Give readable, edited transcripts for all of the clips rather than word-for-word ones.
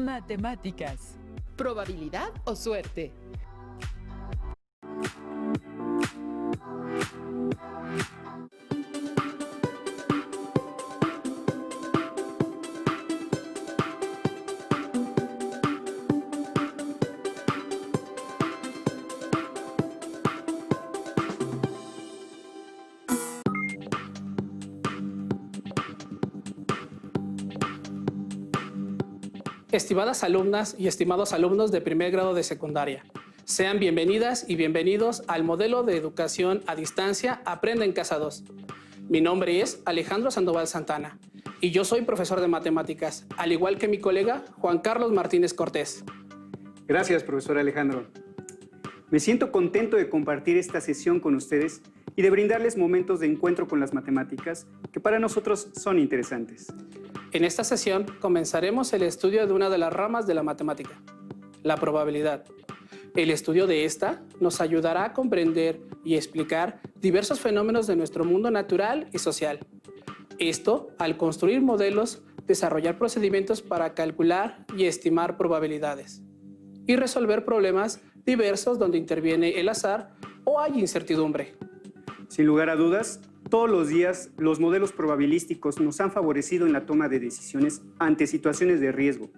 Matemáticas. ¿Probabilidad o suerte? Estimadas alumnas y estimados alumnos de primer grado de secundaria, sean bienvenidas y bienvenidos al modelo de educación a distancia Aprende en Casa 2. Mi nombre es Alejandro Sandoval Santana y yo soy profesor de matemáticas, al igual que mi colega Juan Carlos Martínez Cortés. Gracias, profesor Alejandro. Me siento contento de compartir esta sesión con ustedes y de brindarles momentos de encuentro con las matemáticas que para nosotros son interesantes. En esta sesión comenzaremos el estudio de una de las ramas de la matemática, la probabilidad. El estudio de esta nos ayudará a comprender y explicar diversos fenómenos de nuestro mundo natural y social. Esto al construir modelos, desarrollar procedimientos para calcular y estimar probabilidades y resolver problemas diversos donde interviene el azar o hay incertidumbre. Sin lugar a dudas, todos los días los modelos probabilísticos nos han favorecido en la toma de decisiones ante situaciones de riesgo,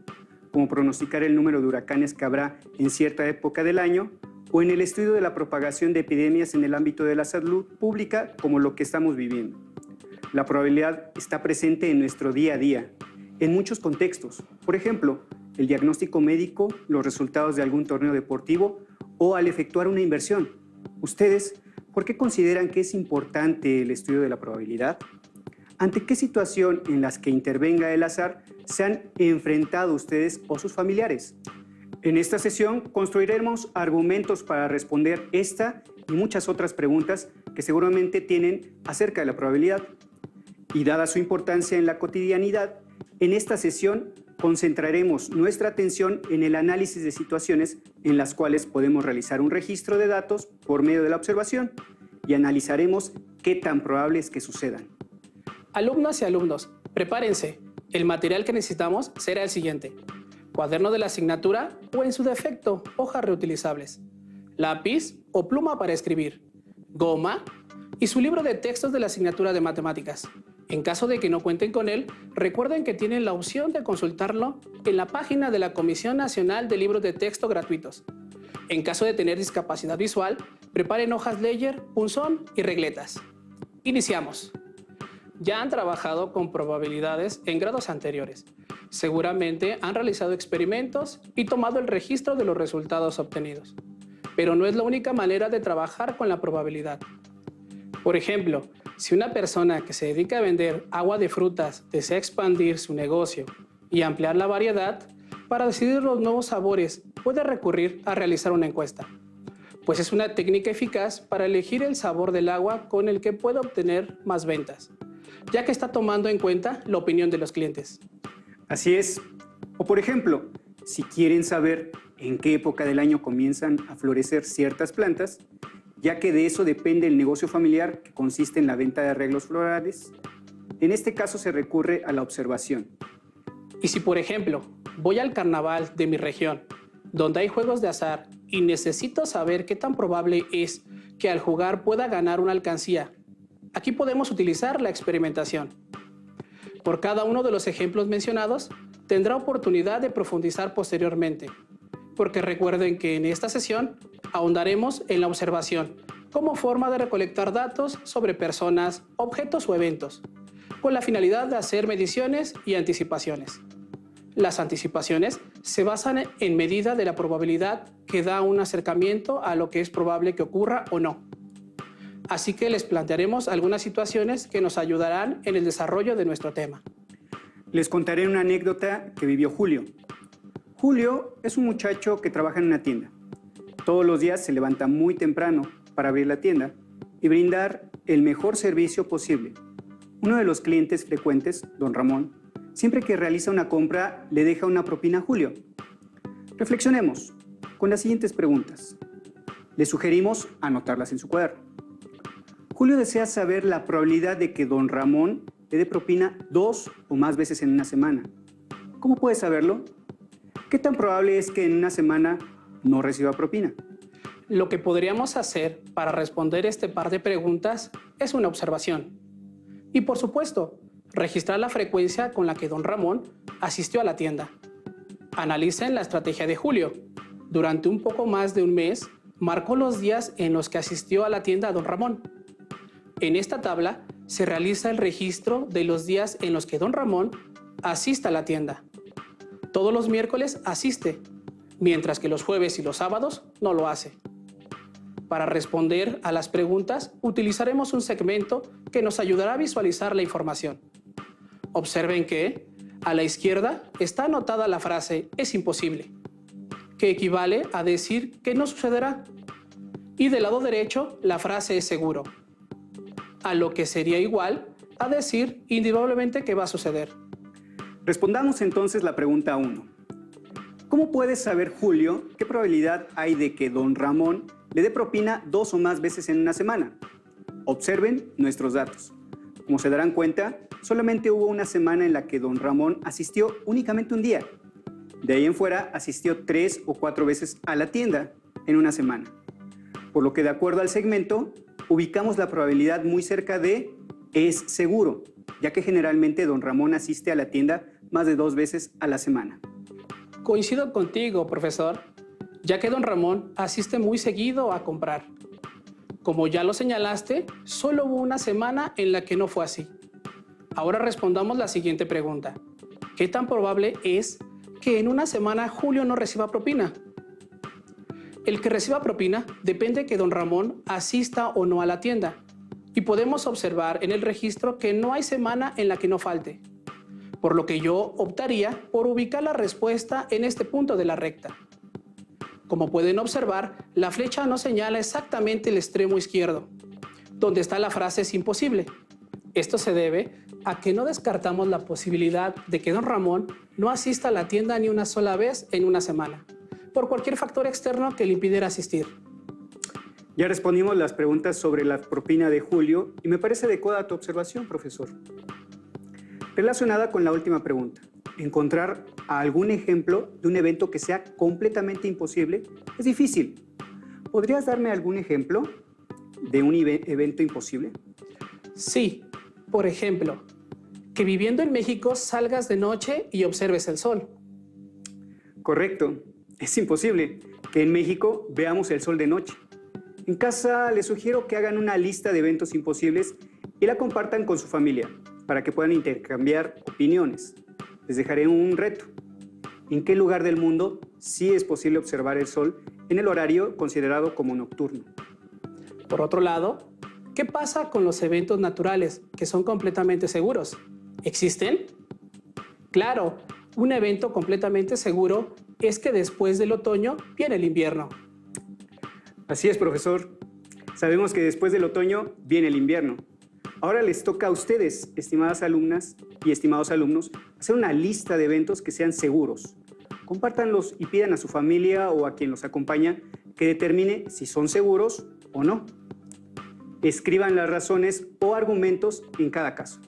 como pronosticar el número de huracanes que habrá en cierta época del año o en el estudio de la propagación de epidemias en el ámbito de la salud pública como lo que estamos viviendo. La probabilidad está presente en nuestro día a día, en muchos contextos. Por ejemplo, el diagnóstico médico, los resultados de algún torneo deportivo o al efectuar una inversión. ¿Ustedes por qué consideran que es importante el estudio de la probabilidad? ¿Ante qué situación en las que intervenga el azar se han enfrentado ustedes o sus familiares? En esta sesión construiremos argumentos para responder esta y muchas otras preguntas que seguramente tienen acerca de la probabilidad. Y dada su importancia en la cotidianidad, en esta sesión concentraremos nuestra atención en el análisis de situaciones en las cuales podemos realizar un registro de datos por medio de la observación y analizaremos qué tan probable es que sucedan. Alumnas y alumnos, prepárense. El material que necesitamos será el siguiente: cuaderno de la asignatura o, en su defecto, hojas reutilizables, lápiz o pluma para escribir, goma y su libro de textos de la asignatura de matemáticas. En caso de que no cuenten con él, recuerden que tienen la opción de consultarlo en la página de la Comisión Nacional de Libros de Texto Gratuitos. En caso de tener discapacidad visual, preparen hojas Ledger, punzón y regletas. Iniciamos. Ya han trabajado con probabilidades en grados anteriores. Seguramente han realizado experimentos y tomado el registro de los resultados obtenidos. Pero no es la única manera de trabajar con la probabilidad. Por ejemplo, si una persona que se dedica a vender agua de frutas desea expandir su negocio y ampliar la variedad, para decidir los nuevos sabores puede recurrir a realizar una encuesta, pues es una técnica eficaz para elegir el sabor del agua con el que puede obtener más ventas, ya que está tomando en cuenta la opinión de los clientes. Así es. O por ejemplo, si quieren saber en qué época del año comienzan a florecer ciertas plantas, ya que de eso depende el negocio familiar que consiste en la venta de arreglos florales, en este caso se recurre a la observación. Y si, por ejemplo, voy al carnaval de mi región, donde hay juegos de azar y necesito saber qué tan probable es que al jugar pueda ganar una alcancía, aquí podemos utilizar la experimentación. Por cada uno de los ejemplos mencionados, tendrá oportunidad de profundizar posteriormente, porque recuerden que en esta sesión ahondaremos en la observación como forma de recolectar datos sobre personas, objetos o eventos, con la finalidad de hacer mediciones y anticipaciones. Las anticipaciones se basan en medida de la probabilidad que da un acercamiento a lo que es probable que ocurra o no. Así que les plantearemos algunas situaciones que nos ayudarán en el desarrollo de nuestro tema. Les contaré una anécdota que vivió Julio. Julio es un muchacho que trabaja en una tienda. Todos los días se levanta muy temprano para abrir la tienda y brindar el mejor servicio posible. Uno de los clientes frecuentes, don Ramón, siempre que realiza una compra le deja una propina a Julio. Reflexionemos con las siguientes preguntas. Le sugerimos anotarlas en su cuaderno. Julio desea saber la probabilidad de que don Ramón le dé propina 2 o más veces en una semana. ¿Cómo puede saberlo? ¿Qué tan probable es que en una semana no reciba propina? Lo que podríamos hacer para responder este par de preguntas es una observación. Y por supuesto, registrar la frecuencia con la que don Ramón asistió a la tienda. Analicen la estrategia de Julio. Durante un poco más de un mes, marcó los días en los que asistió a la tienda don Ramón. En esta tabla se realiza el registro de los días en los que don Ramón asiste a la tienda. Todos los miércoles asiste, mientras que los jueves y los sábados no lo hace. Para responder a las preguntas, utilizaremos un segmento que nos ayudará a visualizar la información. Observen que a la izquierda está anotada la frase "es imposible", que equivale a decir que no sucederá. Y del lado derecho, la frase "es seguro", a lo que sería igual a decir indudablemente que va a suceder. Respondamos entonces la pregunta 1. ¿Cómo puede saber Julio qué probabilidad hay de que don Ramón le dé propina 2 o más veces en una semana? Observen nuestros datos. Como se darán cuenta, solamente hubo una semana en la que don Ramón asistió únicamente un día. De ahí en fuera asistió 3 o 4 veces a la tienda en una semana. Por lo que de acuerdo al segmento, ubicamos la probabilidad muy cerca de "es seguro", ya que generalmente don Ramón asiste a la tienda más de 2 veces a la semana. Coincido contigo, profesor, ya que don Ramón asiste muy seguido a comprar. Como ya lo señalaste, solo hubo una semana en la que no fue así. Ahora respondamos la siguiente pregunta. ¿Qué tan probable es que en una semana Julio no reciba propina? El que reciba propina depende que don Ramón asista o no a la tienda. Y podemos observar en el registro que no hay semana en la que no falte. Por lo que yo optaría por ubicar la respuesta en este punto de la recta. Como pueden observar, la flecha no señala exactamente el extremo izquierdo, donde está la frase "es imposible". Esto se debe a que no descartamos la posibilidad de que don Ramón no asista a la tienda ni una sola vez en una semana, por cualquier factor externo que le impidiera asistir. Ya respondimos las preguntas sobre la propina de Julio y me parece adecuada tu observación, profesor. Relacionada con la última pregunta, encontrar algún ejemplo de un evento que sea completamente imposible es difícil. ¿Podrías darme algún ejemplo de un evento imposible? Sí, por ejemplo, que viviendo en México salgas de noche y observes el sol. Correcto, es imposible que en México veamos el sol de noche. En casa les sugiero que hagan una lista de eventos imposibles y la compartan con su familia para que puedan intercambiar opiniones. Les dejaré un reto. ¿En qué lugar del mundo sí es posible observar el sol en el horario considerado como nocturno? Por otro lado, ¿qué pasa con los eventos naturales que son completamente seguros? ¿Existen? Claro, un evento completamente seguro es que después del otoño viene el invierno. Así es, profesor. Sabemos que después del otoño viene el invierno. Ahora les toca a ustedes, estimadas alumnas y estimados alumnos, hacer una lista de eventos que sean seguros. Compártanlos y pidan a su familia o a quien los acompaña que determine si son seguros o no. Escriban las razones o argumentos en cada caso.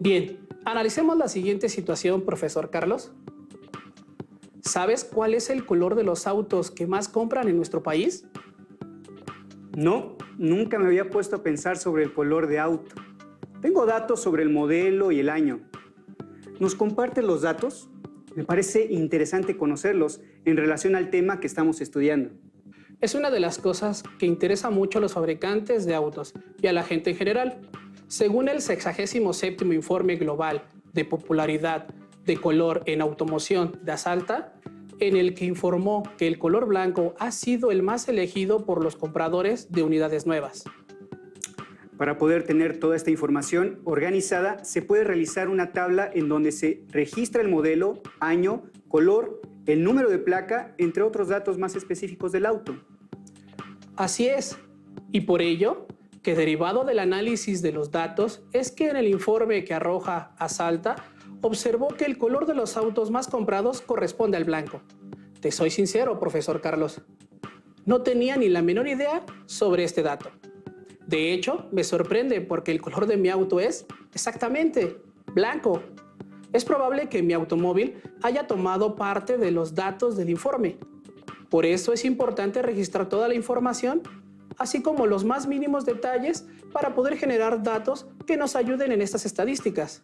Bien, analicemos la siguiente situación, profesor Carlos. ¿Sabes cuál es el color de los autos que más compran en nuestro país? No, nunca me había puesto a pensar sobre el color de auto. Tengo datos sobre el modelo y el año. ¿Nos comparten los datos? Me parece interesante conocerlos en relación al tema que estamos estudiando. Es una de las cosas que interesa mucho a los fabricantes de autos y a la gente en general. Según el 67º Informe Global de Popularidad de Color en Automoción de Asalta, en el que informó que el color blanco ha sido el más elegido por los compradores de unidades nuevas. Para poder tener toda esta información organizada, se puede realizar una tabla en donde se registra el modelo, año, color, el número de placa, entre otros datos más específicos del auto. Así es, y por ello, que derivado del análisis de los datos, es que en el informe que arroja Asalta, observó que el color de los autos más comprados corresponde al blanco. Te soy sincero, profesor Carlos. No tenía ni la menor idea sobre este dato. De hecho, me sorprende porque el color de mi auto es exactamente blanco. es probable que mi automóvil haya tomado parte de los datos del informe. Por eso es importante registrar toda la información, así como los más mínimos detalles para poder generar datos que nos ayuden en estas estadísticas.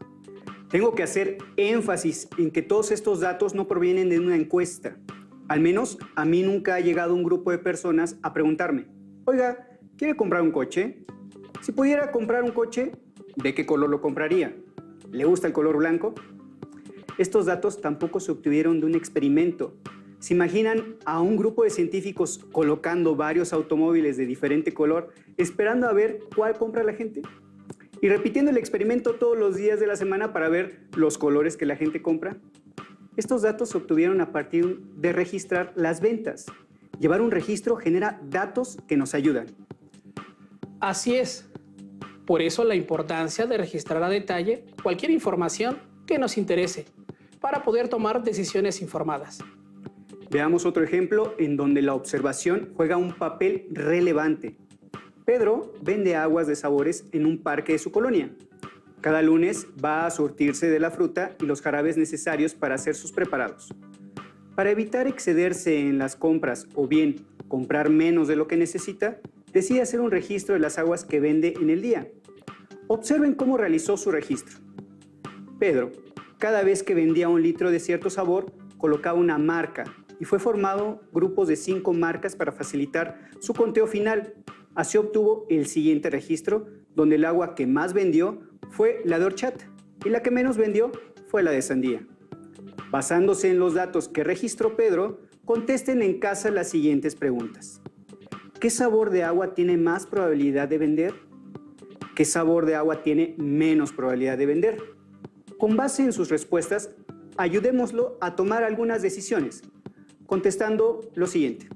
Tengo que hacer énfasis en que todos estos datos no provienen de una encuesta. Al menos a mí nunca ha llegado un grupo de personas a preguntarme, oiga, ¿quiere comprar un coche? Si pudiera comprar un coche, ¿de qué color lo compraría? ¿Le gusta el color blanco? Estos datos tampoco se obtuvieron de un experimento. ¿Se imaginan a un grupo de científicos colocando varios automóviles de diferente color, esperando a ver cuál compra la gente? Y repitiendo el experimento todos los días de la semana para ver los colores que la gente compra. Estos datos se obtuvieron a partir de registrar las ventas. Llevar un registro genera datos que nos ayudan. Así es. Por eso la importancia de registrar a detalle cualquier información que nos interese para poder tomar decisiones informadas. Veamos otro ejemplo en donde la observación juega un papel relevante. Pedro vende aguas de sabores en un parque de su colonia. Cada lunes va a surtirse de la fruta y los jarabes necesarios para hacer sus preparados. Para evitar excederse en las compras o bien comprar menos de lo que necesita, decide hacer un registro de las aguas que vende en el día. Observen cómo realizó su registro. Pedro, cada vez que vendía un litro de cierto sabor, colocaba una marca y fue formado grupos de 5 marcas para facilitar su conteo final. Así obtuvo el siguiente registro, donde el agua que más vendió fue la de horchata y la que menos vendió fue la de sandía. Basándose en los datos que registró Pedro, contesten en casa las siguientes preguntas. ¿Qué sabor de agua tiene más probabilidad de vender? ¿Qué sabor de agua tiene menos probabilidad de vender? Con base en sus respuestas, ayudémoslo a tomar algunas decisiones, contestando lo siguiente.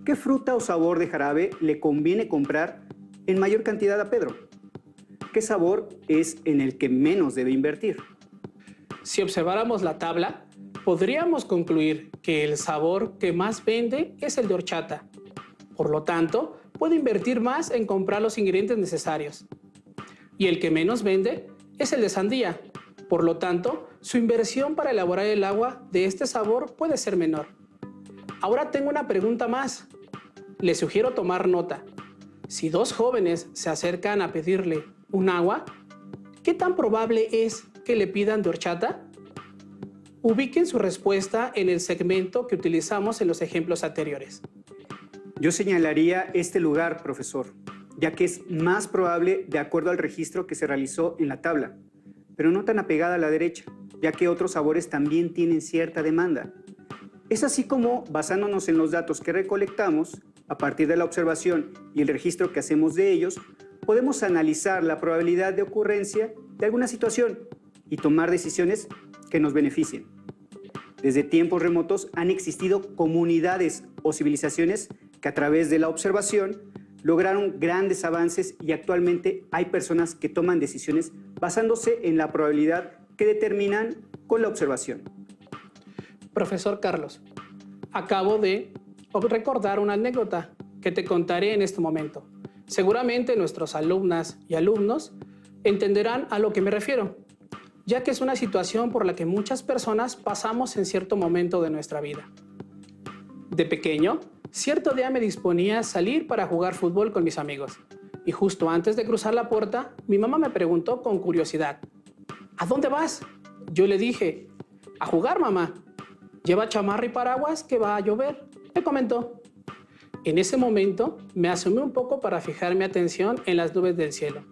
¿Qué fruta o sabor de jarabe le conviene comprar en mayor cantidad a Pedro? ¿Qué sabor es en el que menos debe invertir? Si observáramos la tabla, podríamos concluir que el sabor que más vende es el de horchata. Por lo tanto, puede invertir más en comprar los ingredientes necesarios. Y el que menos vende es el de sandía. Por lo tanto, su inversión para elaborar el agua de este sabor puede ser menor. Ahora tengo una pregunta más. Les sugiero tomar nota. Si 2 jóvenes se acercan a pedirle un agua, ¿qué tan probable es que le pidan de horchata? Ubiquen su respuesta en el segmento que utilizamos en los ejemplos anteriores. Yo señalaría este lugar, profesor, ya que es más probable de acuerdo al registro que se realizó en la tabla, pero no tan apegada a la derecha, ya que otros sabores también tienen cierta demanda. Es así como, basándonos en los datos que recolectamos, a partir de la observación y el registro que hacemos de ellos, podemos analizar la probabilidad de ocurrencia de alguna situación y tomar decisiones que nos beneficien. Desde tiempos remotos han existido comunidades o civilizaciones que a través de la observación lograron grandes avances y actualmente hay personas que toman decisiones basándose en la probabilidad que determinan con la observación. Profesor Carlos, acabo de recordar una anécdota que te contaré en este momento. Seguramente nuestros alumnas y alumnos entenderán a lo que me refiero, ya que es una situación por la que muchas personas pasamos en cierto momento de nuestra vida. De pequeño, cierto día me disponía a salir para jugar fútbol con mis amigos y justo antes de cruzar la puerta, mi mamá me preguntó con curiosidad, ¿a dónde vas? Yo le dije, a jugar, mamá. Lleva chamarra y paraguas que va a llover, me comentó. En ese momento me asomé un poco para fijar mi atención en las nubes del cielo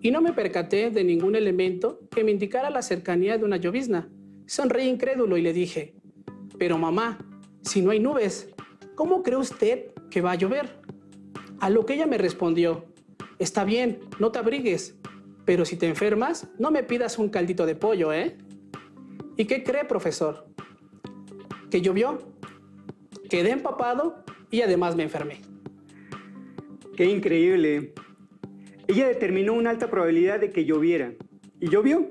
y no me percaté de ningún elemento que me indicara la cercanía de una llovizna. Sonreí incrédulo y le dije, pero mamá, si no hay nubes, ¿cómo cree usted que va a llover? A lo que ella me respondió, está bien, no te abrigues, pero si te enfermas, no me pidas un caldito de pollo, ¿eh? ¿Y qué cree, profesor? Que llovió, quedé empapado y además me enfermé. ¡Qué increíble! Ella determinó una alta probabilidad de que lloviera y llovió.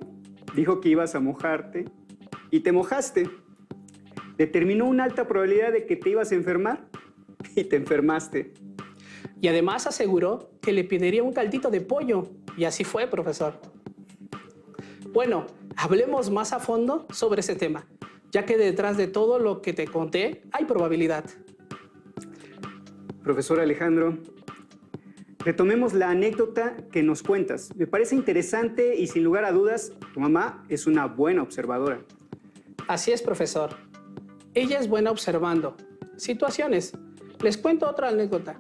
Dijo que ibas a mojarte y te mojaste. Determinó una alta probabilidad de que te ibas a enfermar y te enfermaste. Y además aseguró que le pediría un caldito de pollo y así fue, profesor. Bueno, Hablemos más a fondo sobre ese tema, ya que detrás de todo lo que te conté hay probabilidad. Profesor Alejandro, retomemos la anécdota que nos cuentas. Me parece interesante y sin lugar a dudas, tu mamá es una buena observadora. Así es, profesor. Ella es buena observando situaciones. Les cuento otra anécdota.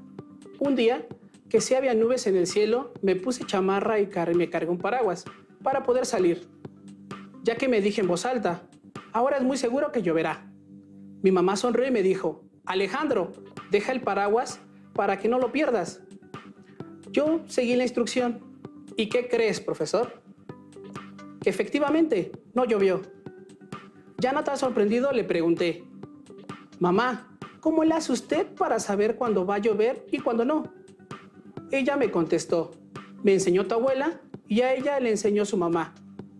Un día, que sí había nubes en el cielo, me puse chamarra y me cargué un paraguas para poder salir, ya que me dije en voz alta, ahora es muy seguro que lloverá. Mi mamá sonrió y me dijo, Alejandro, deja el paraguas para que no lo pierdas. Yo seguí la instrucción. ¿Y qué crees, profesor? Que efectivamente no llovió. Ya no tan sorprendido le pregunté, mamá, ¿cómo le hace usted para saber cuándo va a llover y cuándo no? Ella me contestó, me enseñó tu abuela y a ella le enseñó su mamá,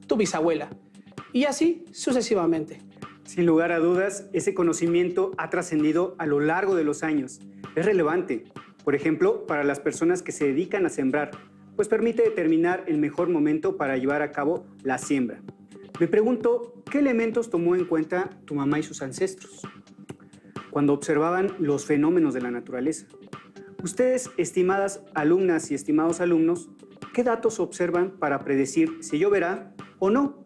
tu bisabuela, y así sucesivamente. Sin lugar a dudas, ese conocimiento ha trascendido a lo largo de los años. Es relevante, por ejemplo, para las personas que se dedican a sembrar, pues permite determinar el mejor momento para llevar a cabo la siembra. Me pregunto, ¿qué elementos tomó en cuenta tu mamá y sus ancestros cuando observaban los fenómenos de la naturaleza? Ustedes, estimadas alumnas y estimados alumnos, ¿qué datos observan para predecir si lloverá o no?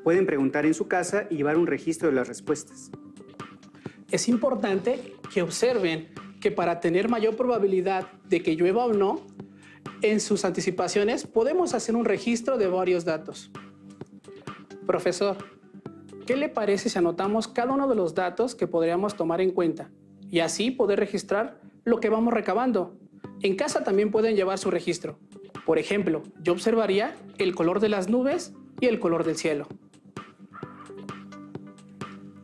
Pueden preguntar en su casa y llevar un registro de las respuestas. Es importante que observen que para tener mayor probabilidad de que llueva o no, en sus anticipaciones podemos hacer un registro de varios datos. Profesor, ¿qué le parece si anotamos cada uno de los datos que podríamos tomar en cuenta y así poder registrar lo que vamos recabando? En casa también pueden llevar su registro. Por ejemplo, yo observaría el color de las nubes y el color del cielo.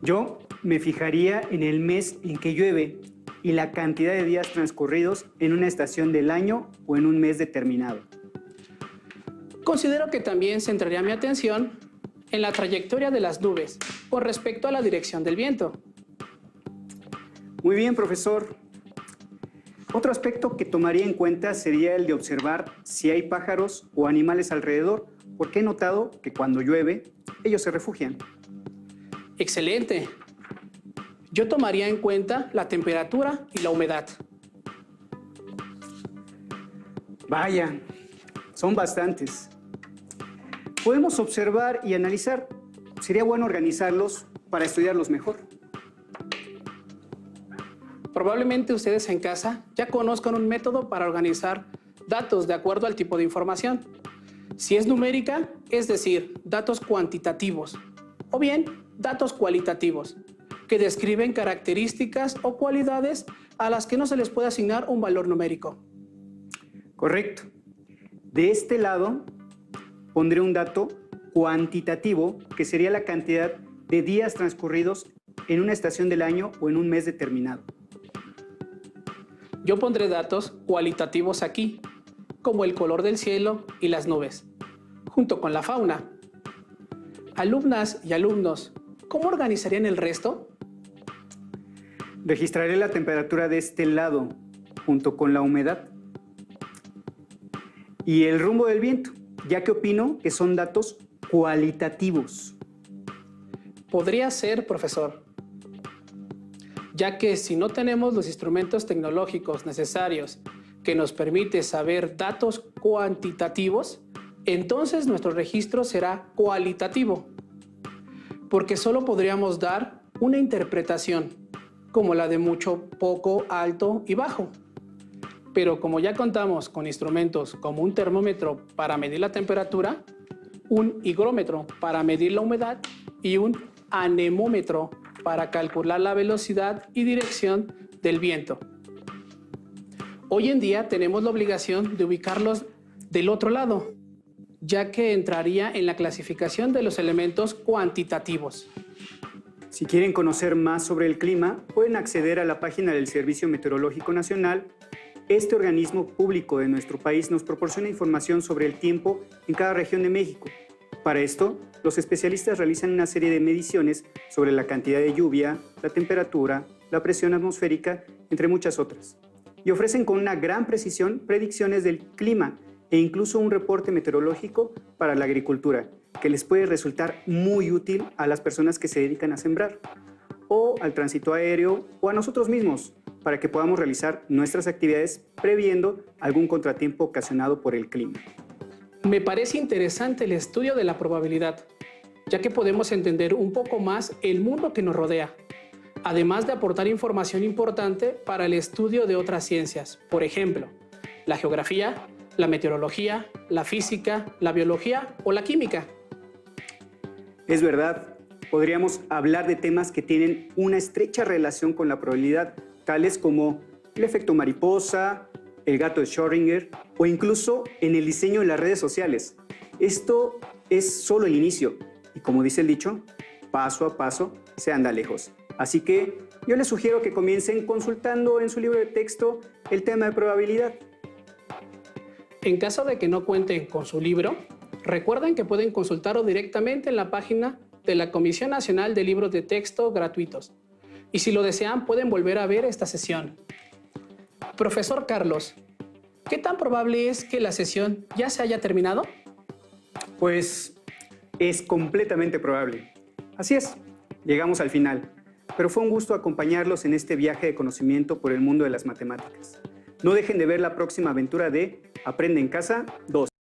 Yo me fijaría en el mes en que llueve y la cantidad de días transcurridos en una estación del año o en un mes determinado. Considero que también centraría mi atención en la trayectoria de las nubes con respecto a la dirección del viento. Muy bien, profesor. Otro aspecto que tomaría en cuenta sería el de observar si hay pájaros o animales alrededor, porque he notado que cuando llueve, ellos se refugian. Excelente. Yo tomaría en cuenta la temperatura y la humedad. Vaya, son bastantes. Podemos observar y analizar. Sería bueno organizarlos para estudiarlos mejor. Probablemente ustedes en casa ya conozcan un método para organizar datos de acuerdo al tipo de información. Si es numérica, es decir, datos cuantitativos, o bien datos cualitativos, que describen características o cualidades a las que no se les puede asignar un valor numérico. Correcto. De este lado, pondré un dato cuantitativo, que sería la cantidad de días transcurridos en una estación del año o en un mes determinado. Yo pondré datos cualitativos aquí, como el color del cielo y las nubes, junto con la fauna. Alumnas y alumnos, ¿cómo organizarían el resto? Registraré la temperatura de este lado, junto con la humedad. Y el rumbo del viento, ya que opino que son datos cualitativos. Podría ser, profesor, ya que si no tenemos los instrumentos tecnológicos necesarios que nos permite saber datos cuantitativos, entonces nuestro registro será cualitativo, porque solo podríamos dar una interpretación, como la de mucho, poco, alto y bajo. Pero como ya contamos con instrumentos como un termómetro para medir la temperatura, un higrómetro para medir la humedad y un anemómetro para calcular la velocidad y dirección del viento. Hoy en día tenemos la obligación de ubicarlos del otro lado, ya que entraría en la clasificación de los elementos cuantitativos. Si quieren conocer más sobre el clima, pueden acceder a la página del Servicio Meteorológico Nacional. Este organismo público de nuestro país nos proporciona información sobre el tiempo en cada región de México. Para esto, los especialistas realizan una serie de mediciones sobre la cantidad de lluvia, la temperatura, la presión atmosférica, entre muchas otras. Y ofrecen con una gran precisión predicciones del clima e incluso un reporte meteorológico para la agricultura. que les puede resultar muy útil a las personas que se dedican a sembrar, o al tránsito aéreo, o a nosotros mismos, para que podamos realizar nuestras actividades previendo algún contratiempo ocasionado por el clima. Me parece interesante el estudio de la probabilidad, ya que podemos entender un poco más el mundo que nos rodea, además de aportar información importante para el estudio de otras ciencias, por ejemplo, la geografía, la meteorología, la física, la biología o la química. Es verdad, podríamos hablar de temas que tienen una estrecha relación con la probabilidad, tales como el efecto mariposa, el gato de Schrödinger o incluso en el diseño de las redes sociales. Esto es solo el inicio y, como dice el dicho, paso a paso se anda lejos. Así que yo les sugiero que comiencen consultando en su libro de texto el tema de probabilidad. En caso de que no cuenten con su libro, recuerden que pueden consultarlo directamente en la página de la Comisión Nacional de Libros de Texto Gratuitos. Y si lo desean, pueden volver a ver esta sesión. Profesor Carlos, ¿qué tan probable es que la sesión ya se haya terminado? Pues es completamente probable. Así es, llegamos al final. Pero fue un gusto acompañarlos en este viaje de conocimiento por el mundo de las matemáticas. No dejen de ver la próxima aventura de Aprende en Casa 2.